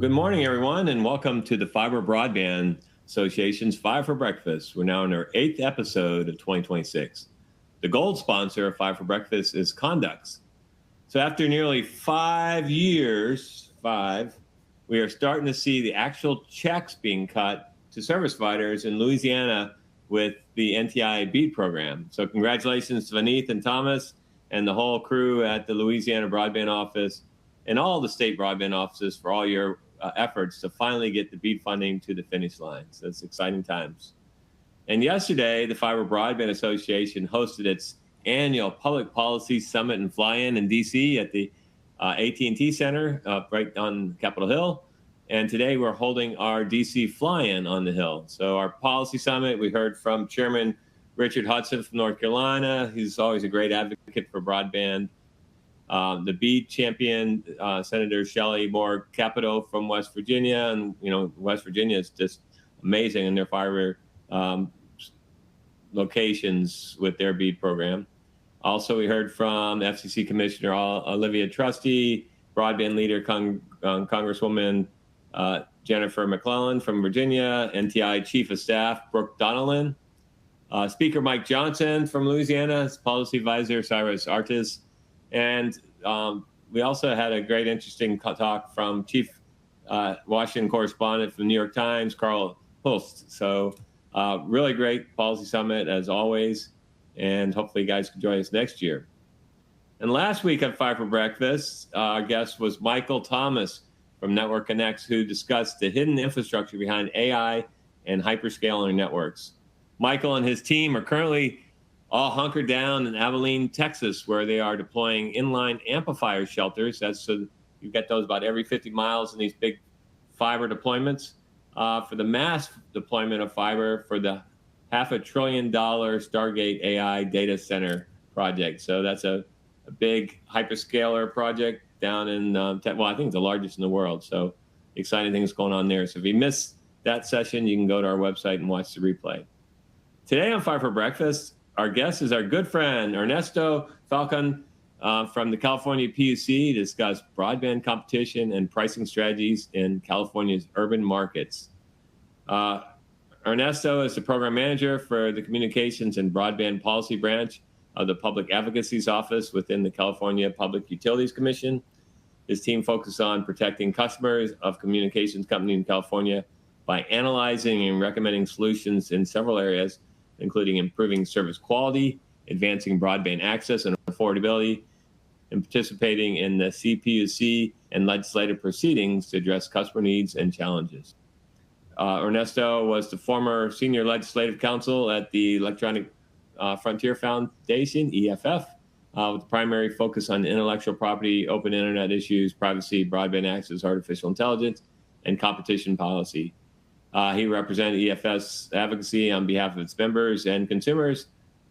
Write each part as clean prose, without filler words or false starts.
Good morning, everyone, and welcome to the Fiber Broadband Association's Five for Breakfast. We're now in our 8th episode of 2026. The gold sponsor of Five for Breakfast is Conducts. So after nearly 5 years, we are starting to see the actual checks being cut to service providers in Louisiana with the NTI BEAD program. So congratulations to Vaneeth and Thomas and the whole crew at the Louisiana Broadband Office and all the state broadband offices for all your efforts to finally get the BEAD funding to the finish line. So it's exciting times. And yesterday, the Fiber Broadband Association hosted its annual Public Policy Summit and Fly-In DC at the AT&T Center right on Capitol Hill. And today we're holding our DC Fly-In on the Hill. So our Policy Summit, we heard from Chairman Richard Hudson from North Carolina. He's always a great advocate for broadband. The BEAD champion, Senator Shelley Moore Capito from West Virginia. And, West Virginia is just amazing in their fiber locations with their BEAD program. Also, we heard from FCC Commissioner Olivia Trusty, broadband leader Congresswoman Jennifer McClellan from Virginia, NTI Chief of Staff Brooke Donnellan, Speaker Mike Johnson from Louisiana, Policy Advisor Cyrus Artis, and we also had a great, interesting talk from Chief Washington correspondent from the New York Times, Carl Hulst. So really great Policy Summit, as always, and hopefully you guys can join us next year. And last week at Five for Breakfast, our guest was Michael Thomas from Network Connects, who discussed the hidden infrastructure behind AI and hyperscaler networks. Michael and his team are currently all hunkered down in Abilene, Texas, where they are deploying inline amplifier shelters. So you get those about every 50 miles in these big fiber deployments for the mass deployment of fiber for the $500 billion Stargate AI data center project. So that's a big hyperscaler project down in, I think it's the largest in the world. So exciting things going on there. So if you missed that session, you can go to our website and watch the replay. Today on Five for Breakfast, our guest is our good friend, Ernesto Falcon from the California PUC, to discuss broadband competition and pricing strategies in California's urban markets. Ernesto is the program manager for the Communications and Broadband Policy Branch of the Public Advocacy's Office within the California Public Utilities Commission. His team focuses on protecting customers of communications companies in California by analyzing and recommending solutions in several areas, including improving service quality, advancing broadband access and affordability, and participating in the CPUC and legislative proceedings to address customer needs and challenges. Ernesto was the former senior legislative counsel at the Electronic Frontier Foundation, EFF, with the primary focus on intellectual property, open internet issues, privacy, broadband access, artificial intelligence, and competition policy. He represented EFF's advocacy on behalf of its members and consumers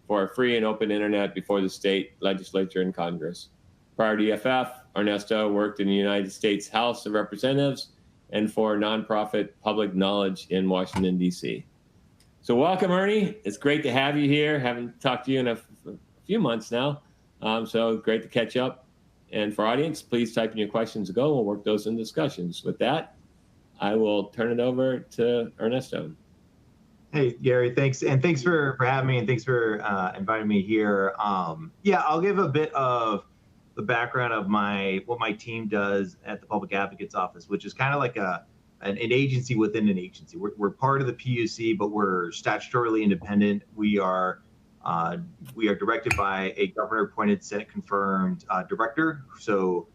for a free and open internet before the state legislature and Congress. Prior to EFF, Ernesto worked in the United States House of Representatives and for nonprofit Public Knowledge in Washington, D.C. So welcome, Ernie. It's great to have you here. Haven't talked to you in a few months now, so great to catch up. And for our audience, please type in your questions to go. We'll work those in discussions. With that, I will turn it over to Ernesto. Hey, Gary, thanks. And thanks for having me, and thanks for inviting me here. I'll give a bit of the background of what my team does at the Public Advocate's Office, which is kind of like an agency within an agency. We're part of the PUC, but we're statutorily independent. We are directed by a governor-appointed, Senate-confirmed director, so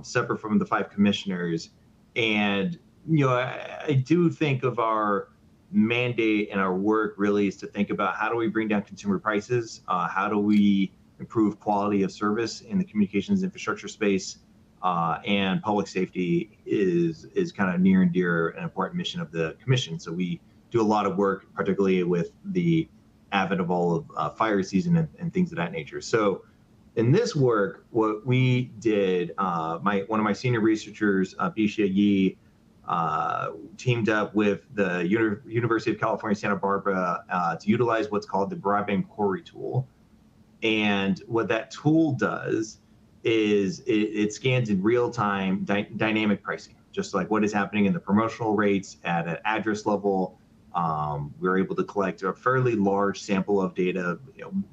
separate from the 5 commissioners. And I do think of our mandate and our work really is to think about how do we bring down consumer prices, how do we improve quality of service in the communications infrastructure space, and public safety is kind of near and dear an important mission of the commission. So we do a lot of work, particularly with the advent of all of fire season and things of that nature. So in this work, what we did, one of my senior researchers, Bisha Yi, teamed up with the University of California, Santa Barbara to utilize what's called the Broadband Query tool. And what that tool does is it scans in real time dynamic pricing. just like what is happening in the promotional rates at an address level. We were able to collect a fairly large sample of data,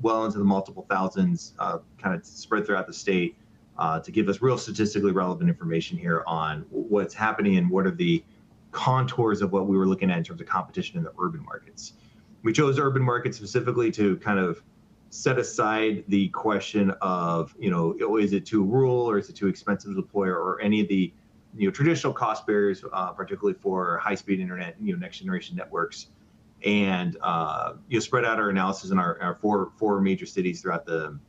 well into the multiple thousands, kind of spread throughout the state, to give us real statistically relevant information here on what's happening and what are the contours of what we were looking at in terms of competition in the urban markets. We chose urban markets specifically to kind of set aside the question of, is it too rural or is it too expensive to deploy, or any of the traditional cost barriers, particularly for high-speed internet, next generation networks, and spread out our analysis in our four major cities throughout the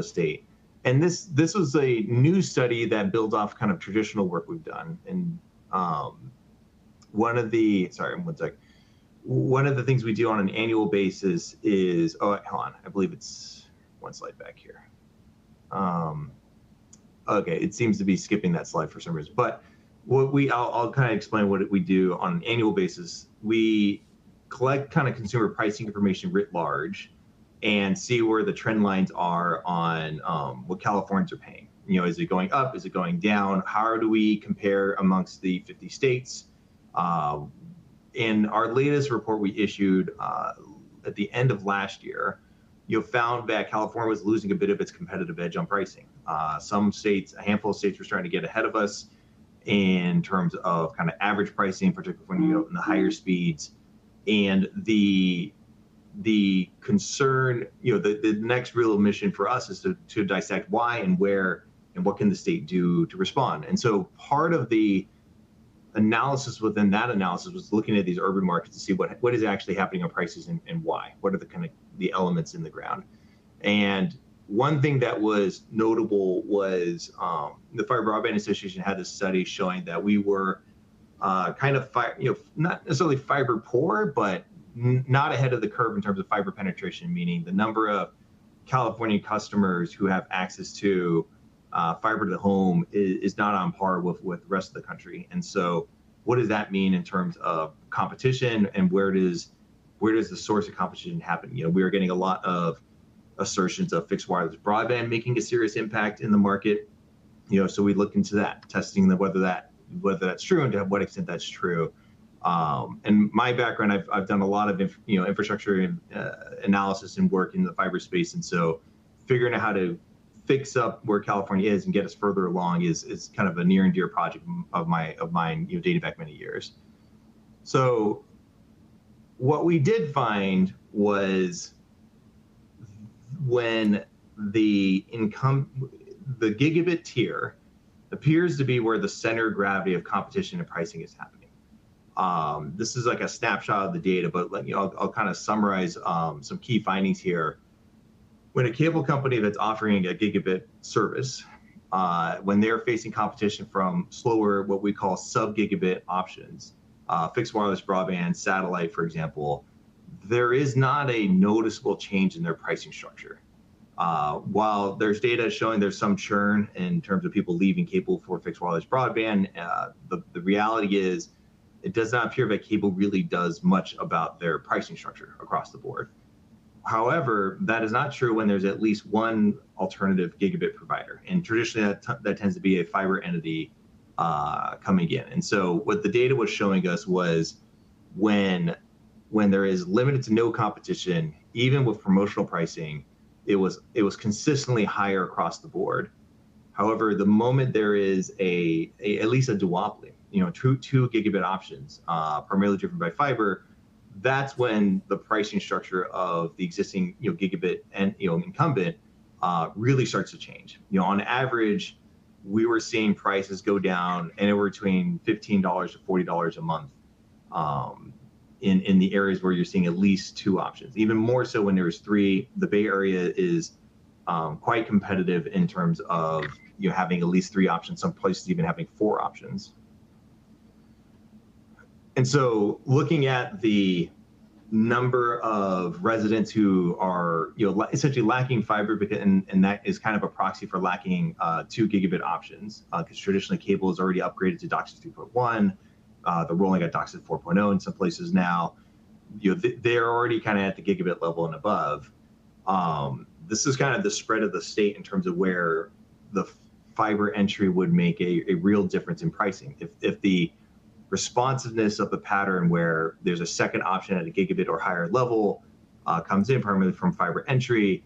state. And this was a new study that builds off kind of traditional work we've done. And one of the things we do on an annual basis is, hold on, I believe it's one slide back here. Okay, it seems to be skipping that slide for some reason. But I'll kind of explain what we do on an annual basis. We collect kind of consumer pricing information writ large and see where the trend lines are on what Californians are paying. Is it going up? Is it going down? How do we compare amongst the 50 states? In our latest report we issued at the end of last year, found that California was losing a bit of its competitive edge on pricing. Some states, a handful of states, were starting to get ahead of us in terms of kind of average pricing, particularly when in the higher speeds. And the concern, the next real mission for us is to dissect why and where and what can the state do to respond. And so part of the analysis within that analysis was looking at these urban markets to see what is actually happening on prices and why. What are the kind of the elements in the ground? And one thing that was notable was the Fiber Broadband Association had this study showing that we were kind of not necessarily fiber poor, but not ahead of the curve in terms of fiber penetration, meaning the number of California customers who have access to fiber to the home is not on par with the rest of the country. And so what does that mean in terms of competition, and where does the source of competition happen? We are getting a lot of assertions of fixed wireless broadband making a serious impact in the market. So we look into that, testing whether that's true and to what extent that's true. And my background, I've done a lot of infrastructure analysis and work in the fiber space, and so figuring out how to fix up where California is and get us further along is kind of a near and dear project of mine, dating back many years. So what we did find was when the gigabit tier appears to be where the center of gravity of competition and pricing is happening. This is like a snapshot of the data, but I'll kind of summarize some key findings here. When a cable company that's offering a gigabit service, when they're facing competition from slower, what we call sub-gigabit options, fixed wireless broadband, satellite, for example, there is not a noticeable change in their pricing structure. While there's data showing there's some churn in terms of people leaving cable for fixed wireless broadband, the reality is it does not appear that cable really does much about their pricing structure across the board. However, that is not true when there's at least one alternative gigabit provider. And traditionally, that tends to be a fiber entity coming in. And so what the data was showing us was when there is limited to no competition, even with promotional pricing, it was consistently higher across the board. However, the moment there is at least a duopoly, two gigabit options, primarily driven by fiber, that's when the pricing structure of the existing gigabit and incumbent really starts to change. On average, we were seeing prices go down anywhere between $15 to $40 a month in the areas where you're seeing at least two options. Even more so when there's three. The Bay Area is quite competitive in terms of having at least three options. Some places even having four options. And so looking at the number of residents who are essentially lacking fiber, and that is kind of a proxy for lacking 2 gigabit options, because traditionally cable is already upgraded to DOCSIS 3.1. They're rolling out DOCSIS 4.0 in some places now. They're already kind of at the gigabit level and above. This is kind of the spread of the state in terms of where the fiber entry would make a real difference in pricing. If the responsiveness of the pattern where there's a second option at a gigabit or higher level comes in primarily from fiber entry,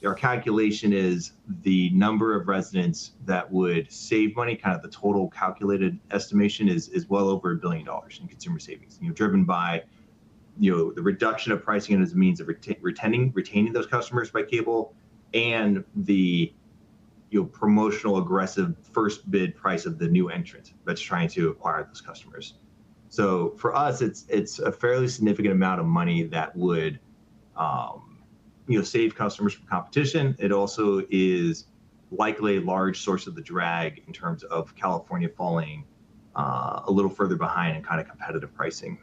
our calculation is the number of residents that would save money, kind of the total calculated estimation is well over $1 billion in consumer savings, driven by the reduction of pricing as a means of retaining those customers by cable, and the promotional aggressive first bid price of the new entrant that's trying to acquire those customers. So for us, it's a fairly significant amount of money that would save customers from competition. It also is likely a large source of the drag in terms of California falling a little further behind in kind of competitive pricing.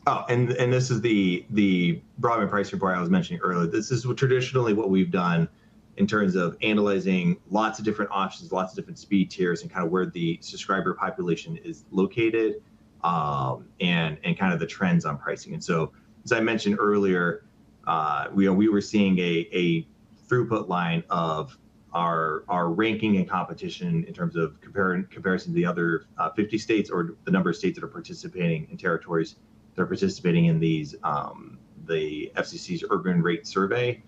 Oh, and this is the broadband price report I was mentioning earlier. This is traditionally what we've done in terms of analyzing lots of different options, lots of different speed tiers, and kind of where the subscriber population is located, and kind of the trends on pricing. And so, as I mentioned earlier, we were seeing a throughput line of our ranking and competition in terms of comparison to the other 50 states, or the number of states that are participating in territories that are participating in these the FCC's urban rate survey.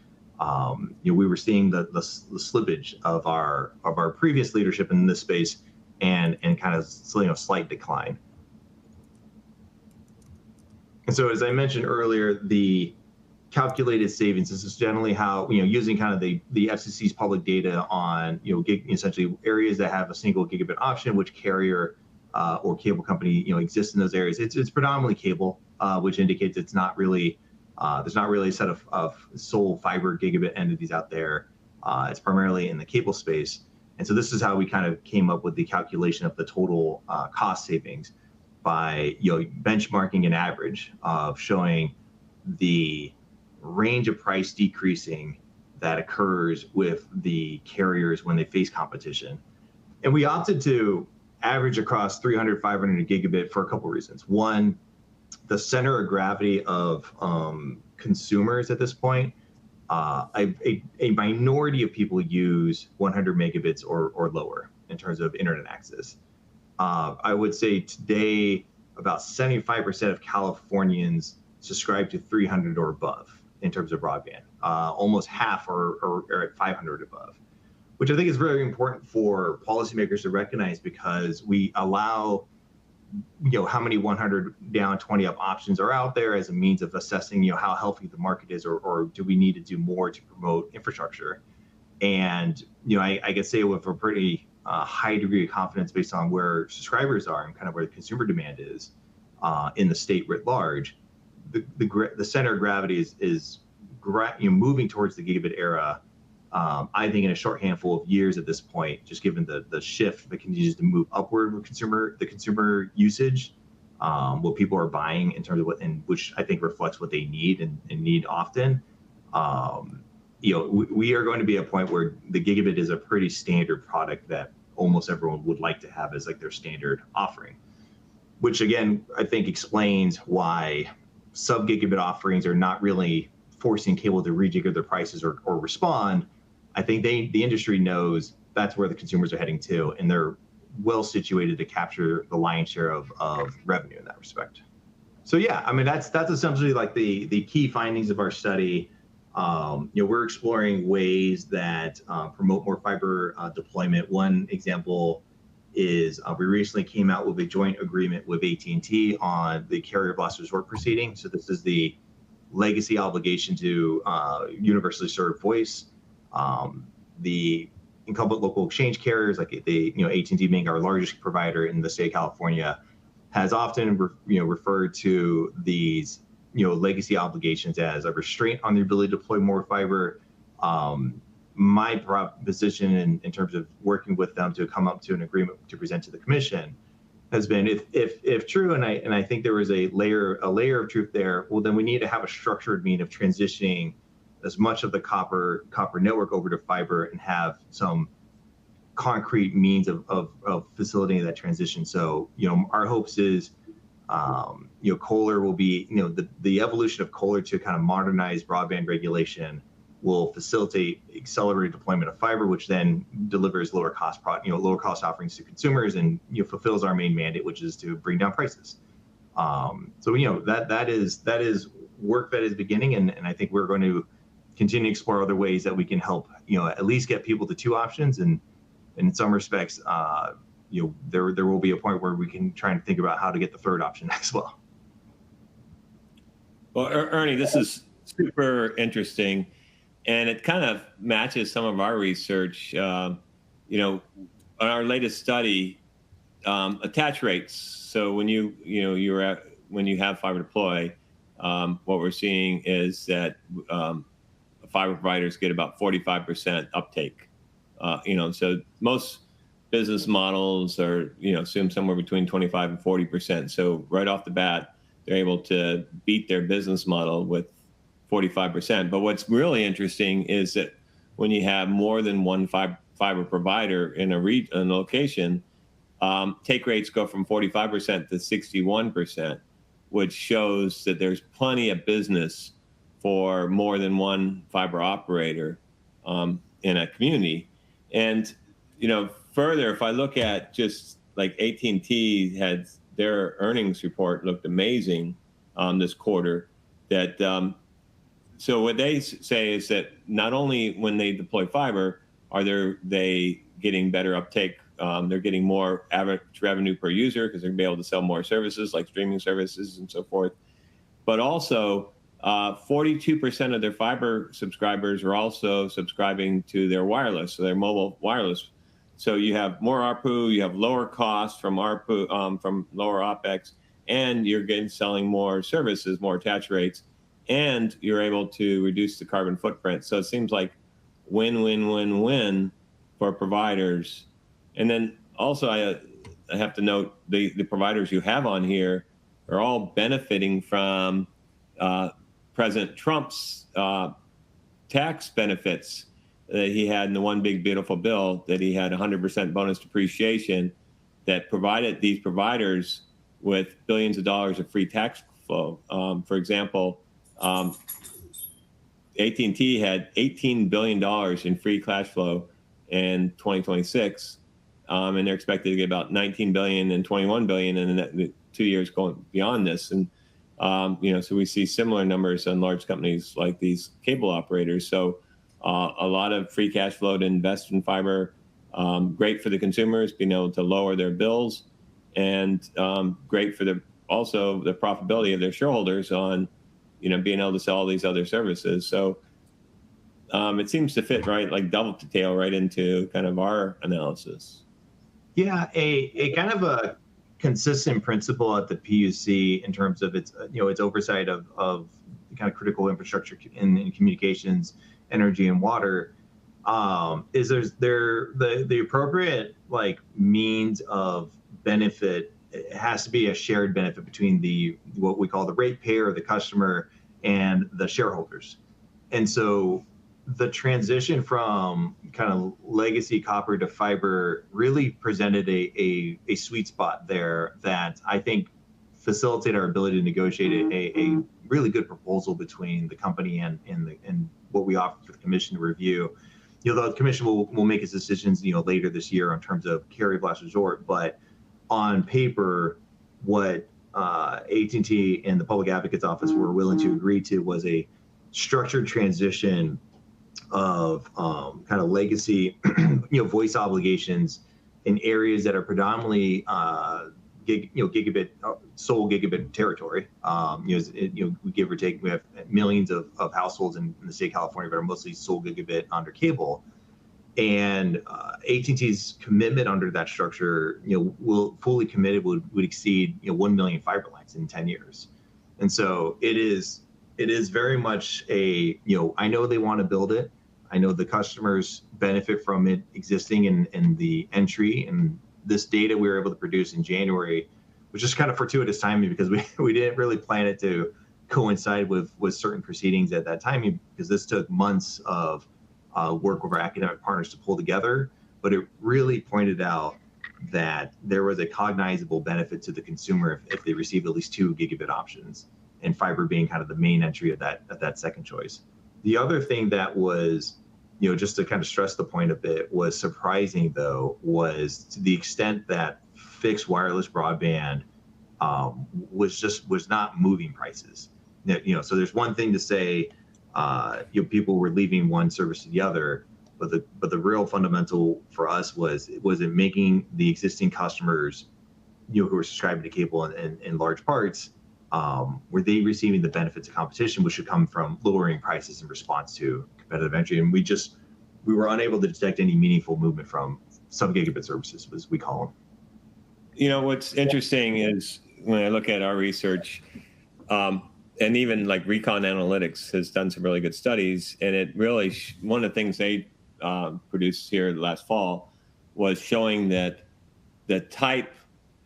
We were seeing the slippage of our previous leadership in this space and kind of slight decline. And so, as I mentioned earlier, the calculated savings, this is generally how, using kind of the FCC's public data on, essentially areas that have a single gigabit option, which carrier or cable company, exists in those areas. It's predominantly cable, which indicates it's not really, there's not really a set of sole fiber gigabit entities out there. It's primarily in the cable space. And so this is how we kind of came up with the calculation of the total cost savings by benchmarking an average of showing the range of price decreasing that occurs with the carriers when they face competition. And we opted to average across 300, 500 gigabit for a couple of reasons. One, the center of gravity of consumers at this point, a minority of people use 100 megabits or lower in terms of internet access. I would say today about 75% of Californians subscribe to 300 or above in terms of broadband. Almost half are at 500 above, which I think is very important for policymakers to recognize, because we allow how many 100 down, 20 up options are out there as a means of assessing how healthy the market is, or do we need to do more to promote infrastructure. And I could say with a pretty high degree of confidence based on where subscribers are and kind of where the consumer demand is in the state writ large, the center of gravity is moving towards the gigabit era. I think in a short handful of years at this point, just given the shift that continues to move upward with the consumer usage, what people are buying in terms of which I think reflects what they need and need often. We are going to be at a point where the gigabit is a pretty standard product that almost everyone would like to have as like their standard offering, which again, I think explains why sub-gigabit offerings are not really forcing cable to rejigger their prices or respond. I think the industry knows that's where the consumers are heading to, and they're well situated to capture the lion's share of revenue in that respect. So yeah, I mean, that's essentially like the key findings of our study. We're exploring ways that promote more fiber deployment. One example is we recently came out with a joint agreement with AT&T on the carrier of last resort proceeding. So this is the legacy obligation to universally serve voice. The incumbent local exchange carriers, like AT&T being our largest provider in the state of California, has often referred to these legacy obligations as a restraint on the ability to deploy more fiber. My position in terms of working with them to come up to an agreement to present to the commission has been, if true, and I think there was a layer of truth there, well, then we need to have a structured means of transitioning as much of the copper network over to fiber and have some concrete means of facilitating that transition. So our hopes is Kohler will be the evolution of Kohler to kind of modernize broadband regulation will facilitate accelerated deployment of fiber, which then delivers lower cost offerings to consumers, and fulfills our main mandate, which is to bring down prices. So that is work that is beginning, and I think we're going to continue to explore other ways that we can help at least get people to two options, and in some respects there will be a point where we can try and think about how to get the third option as well. Well, Ernie, this is super interesting, and it kind of matches some of our research. On our latest study, attach rates. So when when you have fiber deploy, what we're seeing is that fiber providers get about 45% uptake. So most business models are assume somewhere between 25 and 40%. So right off the bat, they're able to beat their business model with 45%. But what's really interesting is that when you have more than one fiber provider in a location, take rates go from 45% to 61%, which shows that there's plenty of business for more than one fiber operator in a community. And further, if I look at just like AT&T had their earnings report looked amazing this quarter. That so what they say is that not only when they deploy fiber are they getting better uptake, they're getting more average revenue per user because they're gonna be able to sell more services like streaming services and so forth. But also, 42% of their fiber subscribers are also subscribing to their wireless, so their mobile wireless. So you have more ARPU, you have lower costs from ARPU, from lower OpEx, and you're selling more services, more attach rates, and you're able to reduce the carbon footprint. So it seems like win, win, win, win for providers. And then also I have to note the providers you have on here are all benefiting from President Trump's tax benefits that he had in the One Big Beautiful Bill, that he had 100% bonus depreciation that provided these providers with billions of dollars of free tax flow. For example, AT&T had $18 billion in free cash flow in 2026, and they're expected to get about $19 billion and $21 billion in the 2 years going beyond this. And so we see similar numbers on large companies like these cable operators. So a lot of free cash flow to invest in fiber, great for the consumers, being able to lower their bills, and great for also the profitability of their shareholders on, being able to sell all these other services. So it seems to fit right, like dovetail right into kind of our analysis. Yeah, a kind of a consistent principle at the PUC in terms of its oversight of the kind of critical infrastructure in communications, energy, and water, is the appropriate means of benefit. It has to be a shared benefit between what we call the ratepayer, the customer, and the shareholders. And so the transition from kind of legacy copper to fiber really presented a sweet spot there that I think facilitated our ability to negotiate a really good proposal between the company and what we offer for the commission to review. The commission will make its decisions later this year in terms of carry of last resort, but on paper, what AT&T and the Public Advocate's Office were willing to agree to was a structured transition of kind of legacy voice obligations in areas that are predominantly gigabit sole gigabit territory. We give or take, we have millions of households in the state of California that are mostly sole gigabit under cable. And AT&T's commitment under that structure, will fully committed would exceed 1 million fiber lines in 10 years. And so it is very much I know they want to build it. I know the customers benefit from it existing in the entry, and this data we were able to produce in January, which is kind of fortuitous timing because we didn't really plan it to coincide with certain proceedings at that time, because this took months of work with our academic partners to pull together. But it really pointed out that there was a cognizable benefit to the consumer if they received at least 2 gigabit options, and fiber being kind of the main entry of that second choice. The other thing that was, just to kind of stress the point a bit, was surprising though, was to the extent that fixed wireless broadband was not moving prices. So there's one thing to say, people were leaving one service to the other, but the real fundamental for us was it making the existing customers, who were subscribing to cable in large parts, were they receiving the benefits of competition, which should come from lowering prices in response to competitive entry. And we were unable to detect any meaningful movement from sub-gigabit services, as we call them. What's interesting is when I look at our research, and even like Recon Analytics has done some really good studies, and it really, one of the things they produced here last fall was showing that the type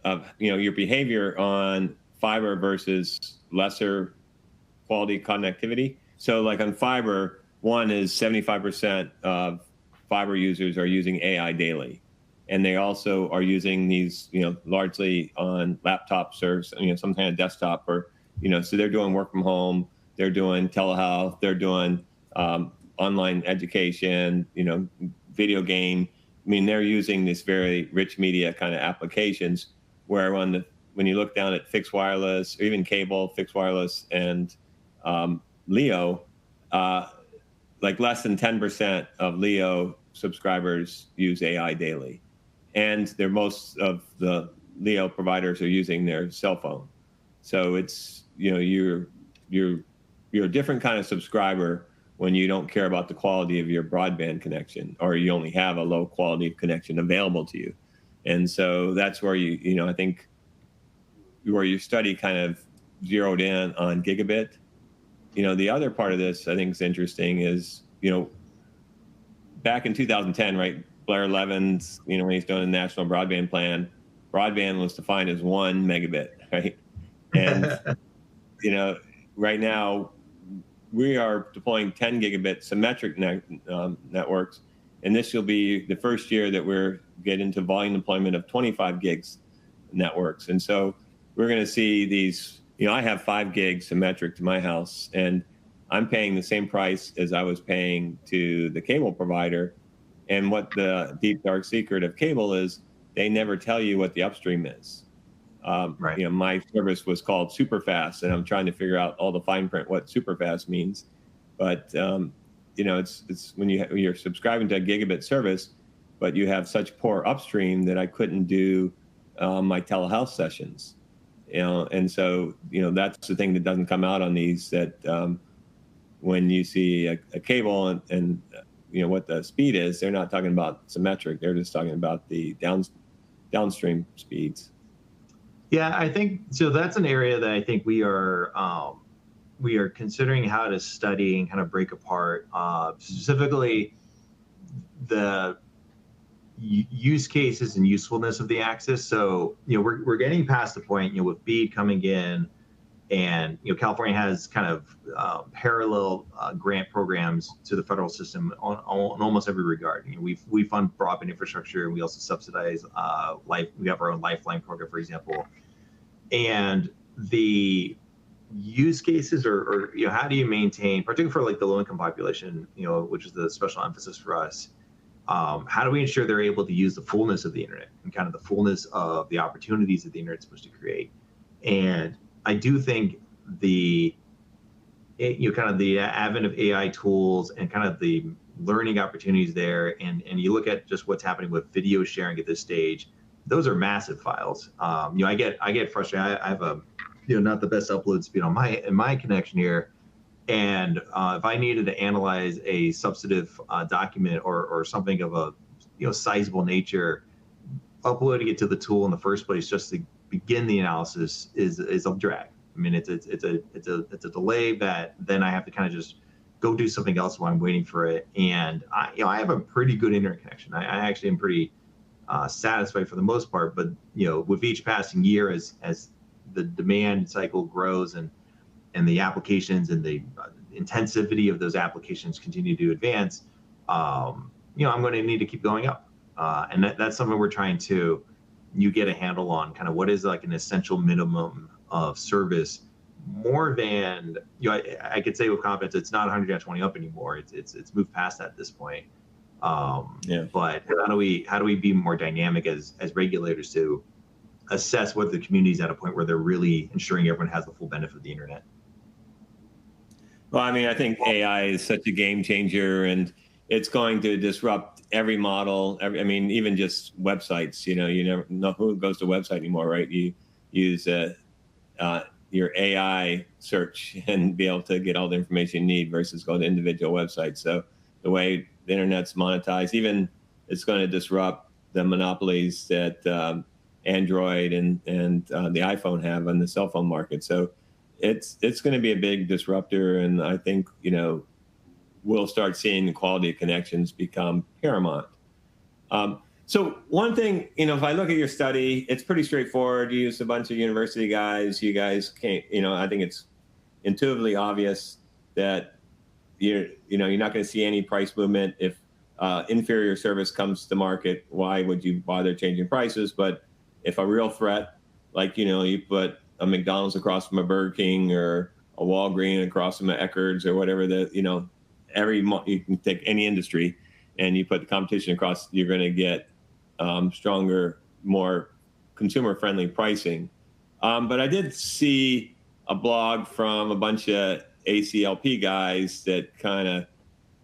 of, your behavior on fiber versus lesser quality connectivity. So like on fiber, one is 75% of fiber users are using AI daily. And they also are using these, largely on laptop serves, some kind of desktop or, so they're doing work from home, they're doing telehealth, they're doing online education, video game. They're using these very rich media kind of applications where when you look down at fixed wireless or even cable, fixed wireless and LEO, like less than 10% of LEO subscribers use AI daily. And most of the LEO providers are using their cell phone. So it's, you're a different kind of subscriber when you don't care about the quality of your broadband connection, or you only have a low quality connection available to you. And so that's where I think where your study kind of zeroed in on gigabit. The other part of this I think is interesting is, back in 2010, right, Blair Levin's, when he's doing a national broadband plan, broadband was defined as 1 megabit, right? And, right now we are deploying 10 gigabit symmetric networks. And this will be the first year that we're getting to volume deployment of 25 gigs networks. And so we're going to see these, I have 5 gigs symmetric to my house, and I'm paying the same price as I was paying to the cable provider. And what the deep dark secret of cable is, they never tell you what the upstream is. Right. My service was called super fast, and I'm trying to figure out all the fine print what super fast means. But it's when you're subscribing to a gigabit service, but you have such poor upstream that I couldn't do my telehealth sessions. And so that's the thing that doesn't come out on these, that when you see a cable and what the speed is, they're not talking about symmetric. They're just talking about the downstream speeds. Yeah, I think so. That's an area that I think we are considering how to study and kind of break apart, specifically the use cases and usefulness of the access. So we're getting past the point with BEAD coming in, and California has kind of parallel grant programs to the federal system on almost every regard. We fund broadband infrastructure, and we also subsidize we have our own Lifeline program, for example. And the use cases, or how do you maintain, particularly for like the low-income population, which is the special emphasis for us, how do we ensure they're able to use the fullness of the internet and kind of the fullness of the opportunities that the internet's supposed to create? And I do think the kind of the advent of AI tools and kind of the learning opportunities there, and you look at just what's happening with video sharing at this stage, those are massive files. I get frustrated. I have a not the best upload speed on my connection here, and if I needed to analyze a substantive document or something of a sizable nature, uploading it to the tool in the first place just to begin the analysis is a drag. It's a delay that then I have to kind of just go do something else while I'm waiting for it. And I have a pretty good internet connection. I actually am pretty satisfied for the most part. But with each passing year, as the demand cycle grows and the applications and the intensity of those applications continue to advance, I'm going to need to keep going up. And that's something we're trying to get a handle on, kind of what is like an essential minimum of service more than, I could say with confidence, it's not 120 up anymore. It's moved past that at this point. Yeah. But how do we be more dynamic as regulators to assess whether the community is at a point where they're really ensuring everyone has the full benefit of the internet? Well, I mean, I think AI is such a game changer, and it's going to disrupt every model. I mean, even just websites. You never know who goes to a website anymore, right? You use your AI search and be able to get all the information you need versus go to individual websites. So the way the internet's monetized, even it's going to disrupt the monopolies that Android and the iPhone have on the cell phone market. So it's going to be a big disruptor, and I think we'll start seeing the quality of connections become paramount. So one thing, if I look at your study, it's pretty straightforward. You used a bunch of university guys. You guys can't, I think it's intuitively obvious that you're not going to see any price movement if inferior service comes to market. Why would you bother changing prices? But if a real threat, like you put a McDonald's across from a Burger King or a Walgreens across from an Eckerd's or whatever, you can take any industry and you put the competition across, you're going to get stronger, more consumer-friendly pricing. But I did see a blog from a bunch of ACLP guys that kind of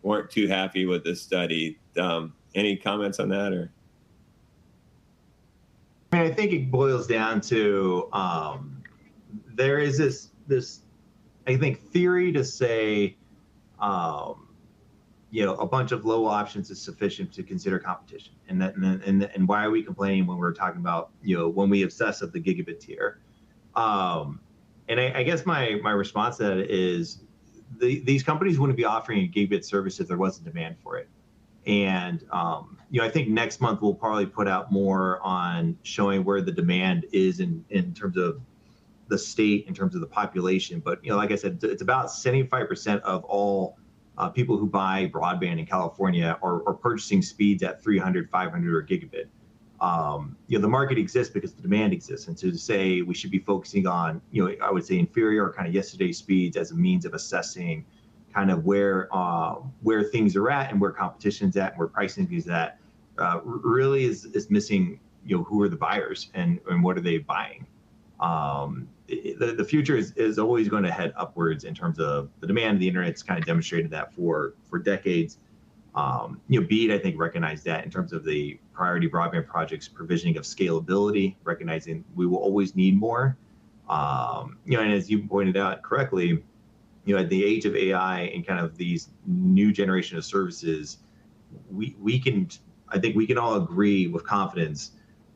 weren't too happy with this study. Any comments on that? Or I mean, I think it boils down to there is this I think theory to say a bunch of low options is sufficient to consider competition, and why are we complaining when we're talking about when we obsess of the gigabit tier? And I guess my response to that is these companies wouldn't be offering a gigabit service if there wasn't demand for it. And I think next month we'll probably put out more on showing where the demand is in terms of the state, in terms of the population. But like I said, it's about 75% of all people who buy broadband in California are purchasing speeds at 300, 500, or gigabit. The market exists because the demand exists. And so to say we should be focusing on, I would say inferior or kind of yesterday's speeds as a means of assessing kind of where things are at and where competition's at and where pricing is at, really is missing, who are the buyers and what are they buying? The future is always going to head upwards in terms of the demand of the internet. It's kind of demonstrated that for decades. BEAD, I think, recognized that in terms of the priority broadband projects provisioning of scalability, recognizing we will always need more. And as you pointed out correctly, at the age of AI and kind of these new generation of services, I think we can all agree with confidence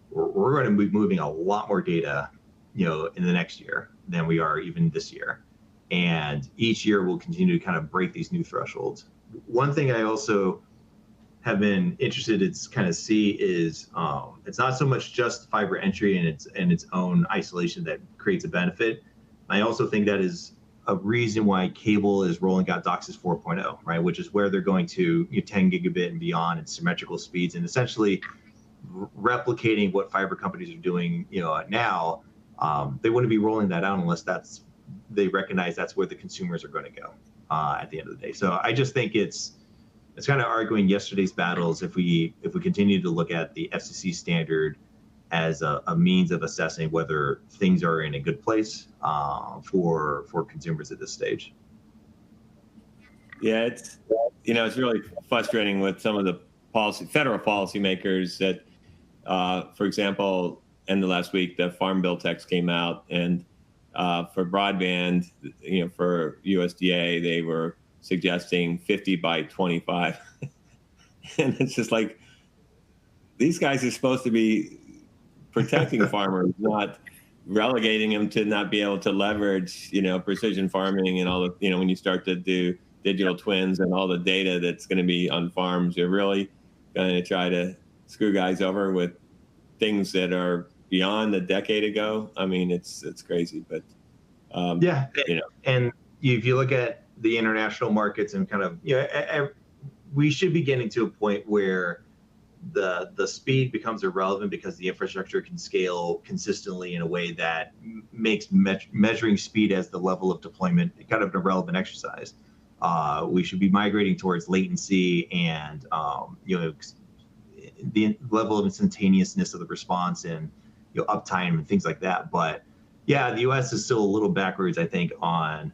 we're going to be moving a lot more data, in the next year than we are even this year. And each year we'll continue to kind of break these new thresholds. One thing I also have been interested to kind of see is it's not so much just fiber entry and its own isolation that creates a benefit. I also think that is a reason why cable is rolling out DOCSIS 4.0, right? Which is where they're going to 10 gigabit and beyond and symmetrical speeds, and essentially replicating what fiber companies are doing, now. They wouldn't be rolling that out unless they recognize that's where the consumers are going to go at the end of the day. So I just think it's kind of arguing yesterday's battles if we continue to look at the FCC standard as a means of assessing whether things are in a good place for consumers at this stage. Yeah, it's really frustrating with some of the federal policymakers that, for example, end of last week, the Farm Bill text came out, and for broadband, for USDA, they were suggesting 50 by 25. And it's just like, these guys are supposed to be protecting farmers, not relegating them to not be able to leverage, precision farming and all the, when you start to do digital twins and all the data that's going to be on farms, you're really going to try to screw guys over with things that are beyond a decade ago. I mean, it's crazy, but yeah, and if you look at the international markets and kind of, we should be getting to a point where the speed becomes irrelevant because the infrastructure can scale consistently in a way that makes measuring speed as the level of deployment kind of an irrelevant exercise. We should be migrating towards latency and the level of instantaneousness of the response and uptime and things like that. But yeah, the U.S. is still a little backwards, I think, on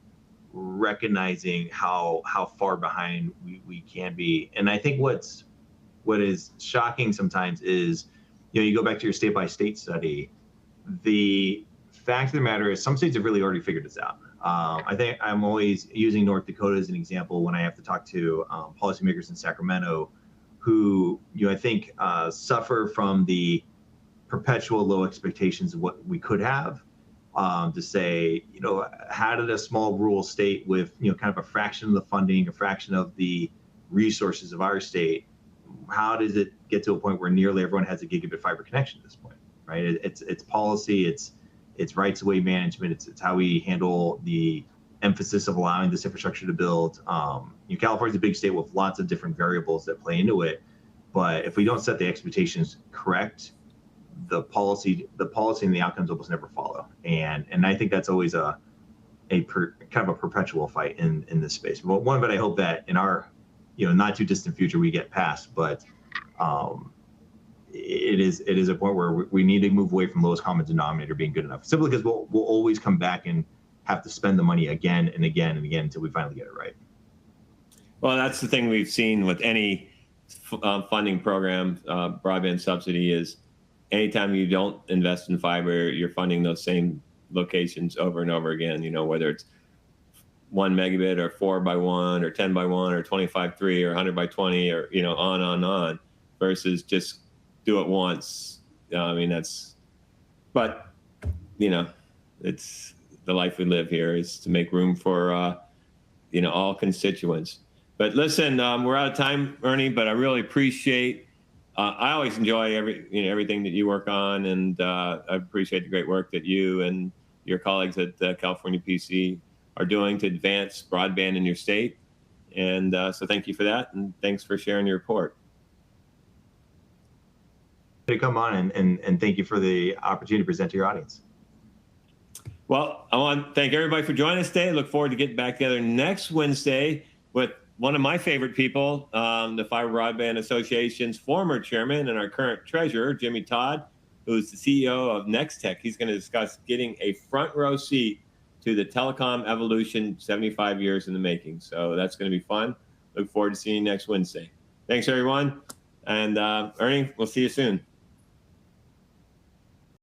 recognizing how far behind we can be. And I think what is shocking sometimes is, you go back to your state by state study. The fact of the matter is some states have really already figured this out. I think I'm always using North Dakota as an example when I have to talk to policymakers in Sacramento who, I think suffer from the perpetual low expectations of what we could have. To say, how did a small rural state with, kind of a fraction of the funding, a fraction of the resources of our state, how does it get to a point where nearly everyone has a gigabit fiber connection at this point, right? It's policy, it's rights of way management, it's how we handle the emphasis of allowing this infrastructure to build. California's a big state with lots of different variables that play into it, but if we don't set the expectations correct, the policy and the outcomes almost never follow. And I think that's always kind of a perpetual fight in this space. But one of it, I hope that in our, not too distant future we get past, but it is a point where we need to move away from lowest common denominator being good enough, simply because we'll always come back and have to spend the money again and again and again until we finally get it right. Well, that's the thing we've seen with any funding program, broadband subsidy, is anytime you don't invest in fiber, you're funding those same locations over and over again, whether it's 1 megabit or 4 by 1 or 10 by 1 or 25/3 or 100 by 20 or, on, versus just do it once. But it's the life we live here is to make room for, all constituents. But listen, we're out of time, Ernie, but I really appreciate I always enjoy everything that you work on, and I appreciate the great work that you and your colleagues at California PC are doing to advance broadband in your state. And so thank you for that, and thanks for sharing your report. To come on and thank you for the opportunity to present to your audience. Well, I want to thank everybody for joining us today. I look forward to getting back together next Wednesday with one of my favorite people, the Fiber Broadband Association's former chairman and our current treasurer, Jimmy Todd, who's the CEO of Nextech. He's going to discuss getting a front row seat to the telecom evolution, 75 years in the making. So that's going to be fun. Look forward to seeing you next Wednesday. Thanks, everyone. And Ernie, we'll see you soon.